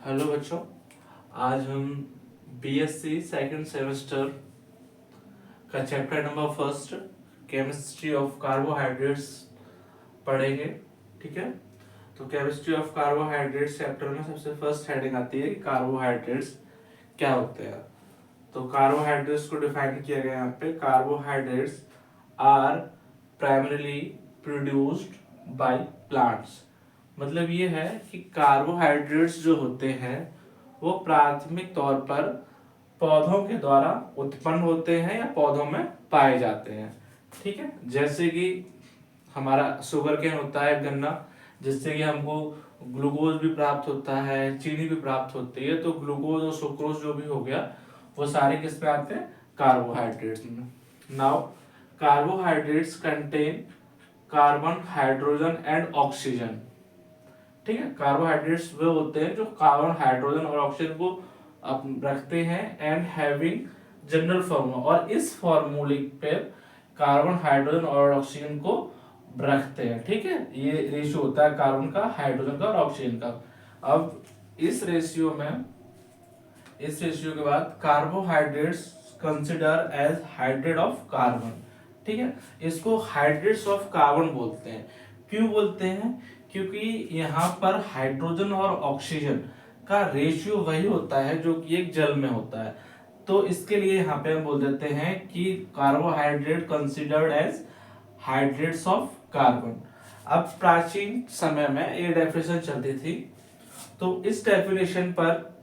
Hello बच्चों, आज हम बीएससी सेकंड सेमेस्टर का chapter number first chemistry of carbohydrates पढ़ेंगे। ठीक है, तो केमिस्ट्री ऑफ कार्बोहाइड्रेट्स चैप्टर में सबसे फर्स्ट हेडिंग आती है कि कार्बोहाइड्रेट्स क्या होते हैं। तो कार्बोहाइड्रेट्स को डिफाइन किया गया यहाँ पे, carbohydrates are primarily produced by plants. मतलब ये है कि कार्बोहाइड्रेट्स जो होते हैं वो प्राथमिक तौर पर पौधों के द्वारा उत्पन्न होते हैं या पौधों में पाए जाते हैं। ठीक है, जैसे कि हमारा शुगर केन होता है, गन्ना, जिससे कि हमको ग्लूकोज भी प्राप्त होता है, चीनी भी प्राप्त होती है। तो ग्लूकोज और सुक्रोज जो भी हो गया वो सारे किस पे आते हैं? कार्बोहाइड्रेट्स में। Now carbohydrates contain carbon, hydrogen and oxygen. ठीक है, कार्बोहाइड्रेट्स वे होते हैं जो कार्बन, हाइड्रोजन और ऑक्सीजन को रखते हैं एंड हैविंग जनरल फॉर्मूला, और इस फॉर्मूले पे कार्बन, हाइड्रोजन और ऑक्सीजन को रखते हैं। ठीक है, ये रेशियो होता है कार्बन का, हाइड्रोजन का और ऑक्सीजन का। अब इस रेशियो के बाद carbohydrates consider as hydrate of carbon. ठीक है, इसको हाइड्रेट्स ऑफ कार्बन बोलते हैं। क्यों बोलते हैं? क्योंकि यहाँ पर हाइड्रोजन और ऑक्सीजन का रेशियो वही होता है जो कि एक जल में होता है। तो इसके लिए यहाँ पे हम बोल देते हैं कि carbohydrate considered as hydrates of carbon. अब प्राचीन समय में ये डेफिनेशन चलती थी, तो इस डेफिनेशन पर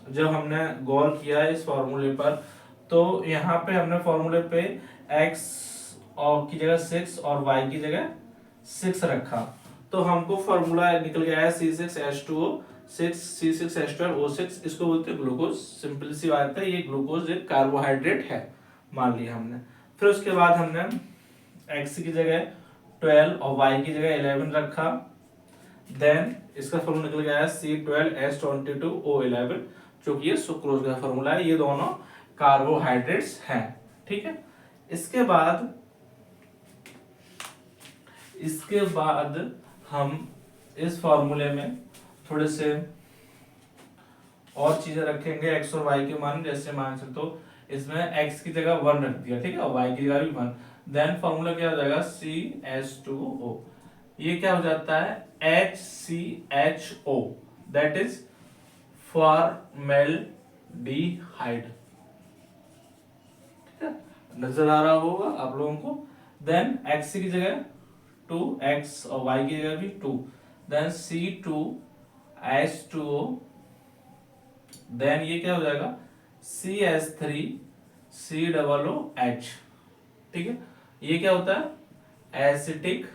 जब हमने गौर किया इस फॉर्मूले पर, तो यहाँ पे हमने फॉर्मूले पे x और की जगह 6 और y की जगह 6 रखा, तो हमको फॉर्मूला निकल गया है C6H2O 6 C6H12O6। इसको बोलते हैं ग्लूकोज। सिंपल सी बात है, ये ग्लूकोज एक कार्बोहाइड्रेट है, मान लिया हमने। फिर उसके बाद हमने x की जगह 12 और y की जगह 11 रखा। देन इसका फॉर्मूला निकल गया है C12H22O11, जो कि ये सुक्रोज का फॉर्मूला है। ये दोनों कार्बोहाइड्रेट्स हैं। ठीक है, इसके बाद हम इस फॉर्मूले में थोड़े से और चीजें रखेंगे, x और y के मान। जैसे मान सकते हो इसमें x की जगह 1 रख दिया, ठीक है, और y की जगह भी 1। देन फॉर्मूला क्या हो जाएगा? CH2O। ये क्या हो जाता है? HCHO, that is formaldehyde. ठीक है, नजर आ रहा होगा आप लोगों को। देन x की जगह 2, x और y की जगह भी 2। Then C2H2O। देन ये क्या हो जाएगा? CH3COOH। ठीक है, ये क्या होता है? Acetic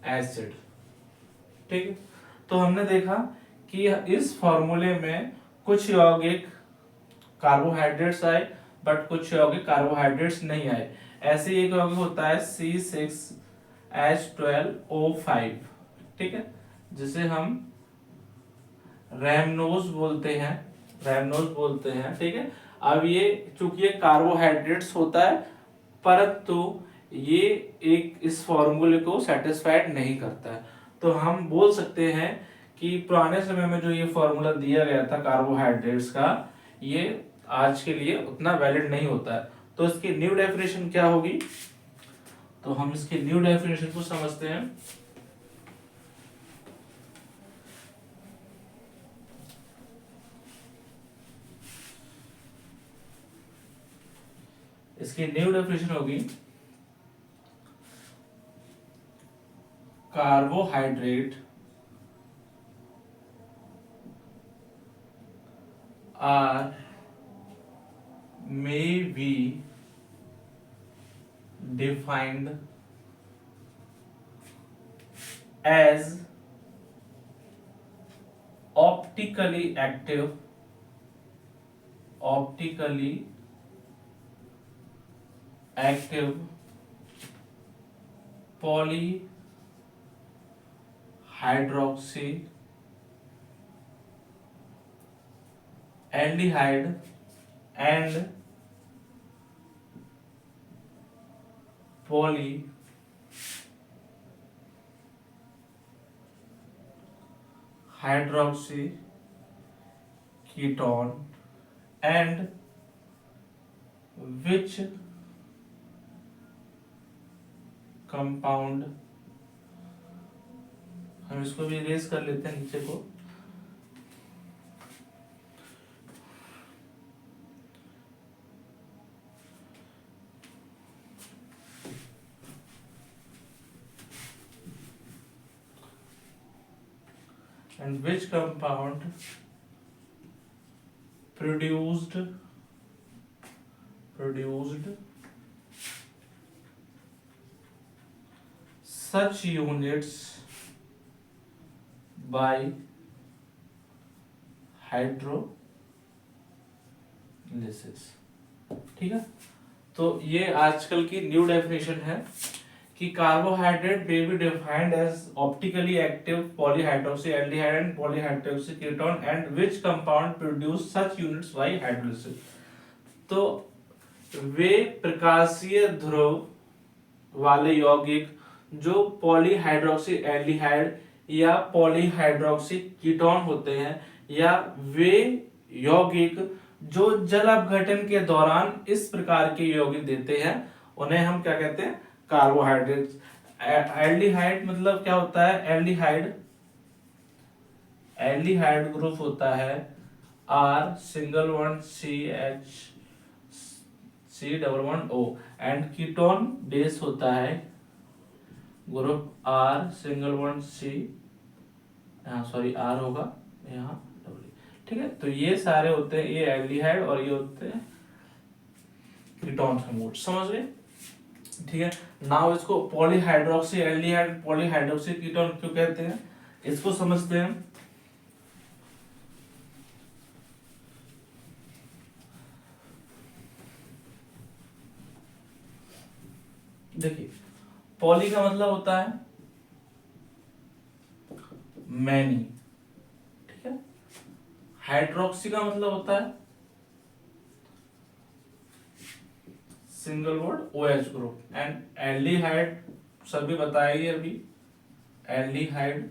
acid. ठीक है, तो हमने देखा कि इस फॉर्मूले में कुछ यौगिक कार्बोहाइड्रेट्स आए, बट कुछ यौगिक कार्बोहाइड्रेट्स नहीं आए। ऐसे एक यौगिक होता है C6H12O5, ठीक है, जिसे हम रैमनोज बोलते हैं, ठीक है। अब ये चूंकि ये कार्बोहाइड्रेट्स होता है, परंतु ये एक इस फॉर्मूले को सेटिस्फाइड नहीं करता है। तो हम बोल सकते हैं कि पुराने समय में जो ये फॉर्मूला दिया गया था कार्बोहाइड्रेट्स का, ये आज के लिए उतना वैलिड नहीं होता है। तो इसकी न्यू डेफिनेशन क्या होगी? तो हम इसकी न्यू डेफिनेशन को समझते हैं। इसकी न्यू डेफिनेशन होगी, carbohydrate are may be defined as optically active polyhydroxy aldehyde and hydroxy ketone and which compound, हम इसको भी इरेज कर लेते हैं नीचे को, and which compound produced such units by hydrolysis. ठीक है, तो ये आजकल की न्यू डेफिनेशन है कि carbohydrate may be defined as optically active polyhydroxy aldehyde and polyhydroxy ketone and which compound produce such units by hydrolysis। तो वे प्रकाशीय ध्रुव वाले यौगिक जो पॉलीहाइड्रोक्सी एल्डिहाइड या पॉलीहाइड्रोक्सी कीटोन होते हैं, या वे यौगिक जो जल अपघटन के दौरान इस प्रकार के यौगिक देते हैं, उन्हें हम क्या कहते हैं, कार्बोहाइड्रेट्स। एल्डिहाइड मतलब क्या होता है, एल्डिहाइड ग्रुप होता है R single one C double one O and ketone base होता है group R single one C, sorry R होगा यहाँ डबल। ठीक है, तो ये सारे होते हैं, ये एल्डिहाइड और ये होते हैं कीटोन समूह, समझ गए। ठीक है, नाउ इसको पॉलीहाइड्रोक्सी एल्डिहाइड पॉलीहाइड्रोक्सी कीटोन क्यों कहते हैं, इसको समझते हैं। देखिए, पॉली का मतलब होता है मैनी, ठीक है, हाइड्रोक्सी का मतलब होता है single word OH group and aldehyde सभी बताएंगे अभी, aldehyde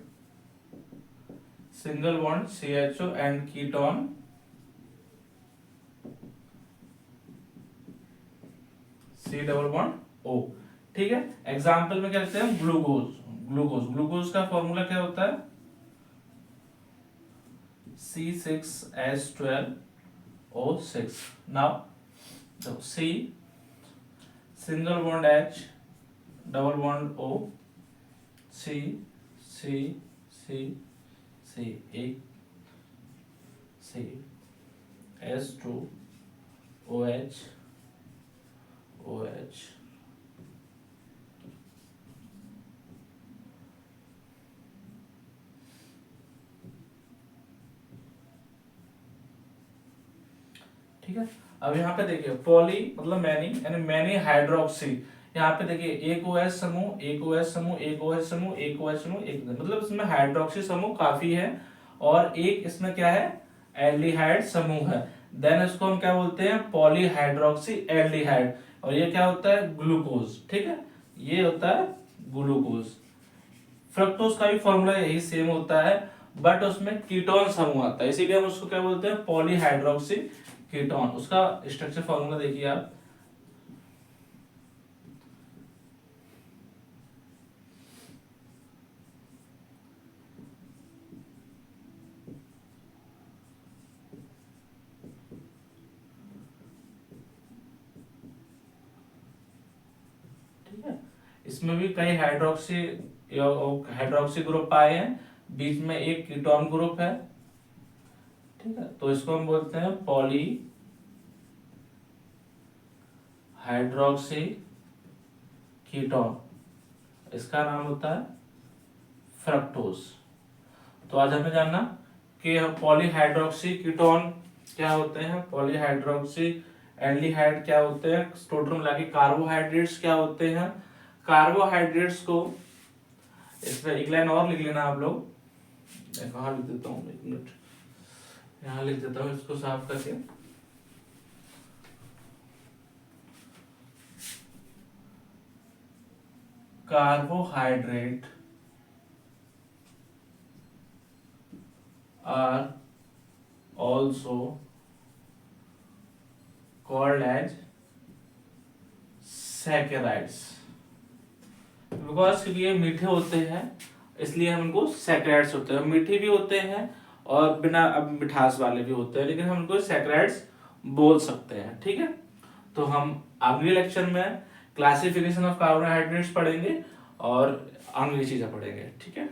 single bond CHO and ketone C double bond O। ठीक है, एग्जाम्पल में क्या कहते हैं, ग्लूकोज का फॉर्मूला क्या होता है, C6H12O6। Now C single bond H double bond O, C C C C एक C H2OH OH। ठीक है, अब यहाँ पे देखिए पॉली मतलब मैनी, यानी मैनी हाइड्रोक्सी। यहाँ पे देखिए एक OH समूह, एक OH समूह, एक OH समूह, एक OH समूह, एक, मतलब इसमें हाइड्रोक्सी समूह काफी है, और एक इसमें क्या है, एल्डिहाइड समूह है। देन इसको हम क्या बोलते हैं, पॉलीहाइड्रोक्सी एल्डिहाइड, और ये क्या होता है, ग्लूकोज। ठीक है, ये होता है ग्लूकोज। फ्रक्टोज का भी फॉर्मूला यही सेम होता है, बट उसमें कीटोन समूह आता है, इसीलिए हम उसको क्या बोलते हैं, पॉलीहाइड्रोक्सी कीटोन। उसका स्ट्रक्चर फॉर्मूला देखिए आप, ठीक है, इसमें भी कई हाइड्रोक्सी ग्रुप पाए हैं, बीच में एक कीटोन ग्रुप है। ठीक है, तो इसको हम बोलते हैं पॉली हाइड्रोक्सी कीटोन, इसका नाम होता है फ्रक्टोज। तो आज हमें जानना कि पॉलीहाइड्रोक्सी कीटोन क्या होते हैं, पॉलीहाइड्रोक्सी एल्डिहाइड क्या होते हैं, टोटल मिला के कार्बोहाइड्रेट्स क्या होते हैं। कार्बोहाइड्रेट्स को इसमें एक लाइन और लिख लेना आप लोग, मैं कहाँ लिख देता हूँ, एक मिनट यहाँ लिख देता हूँ इसको साफ करके। Carbohydrate are also called as saccharides. Because क्योंकि ये मीठे होते हैं इसलिए हम इनको सैकेराइड्स होते हैं, मीठे भी होते हैं और बिना अब मिठास वाले भी होते हैं, लेकिन हम इनको सैकेराइड्स बोल सकते हैं। ठीक है, तो हम अगले लेक्चर में क्लासिफिकेशन ऑफ कार्बोहाइड्रेट्स पढ़ेंगे और अगली चीजें पढ़ेंगे। ठीक है,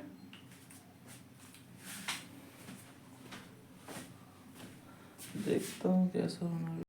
देखता हूँ कैसा होना।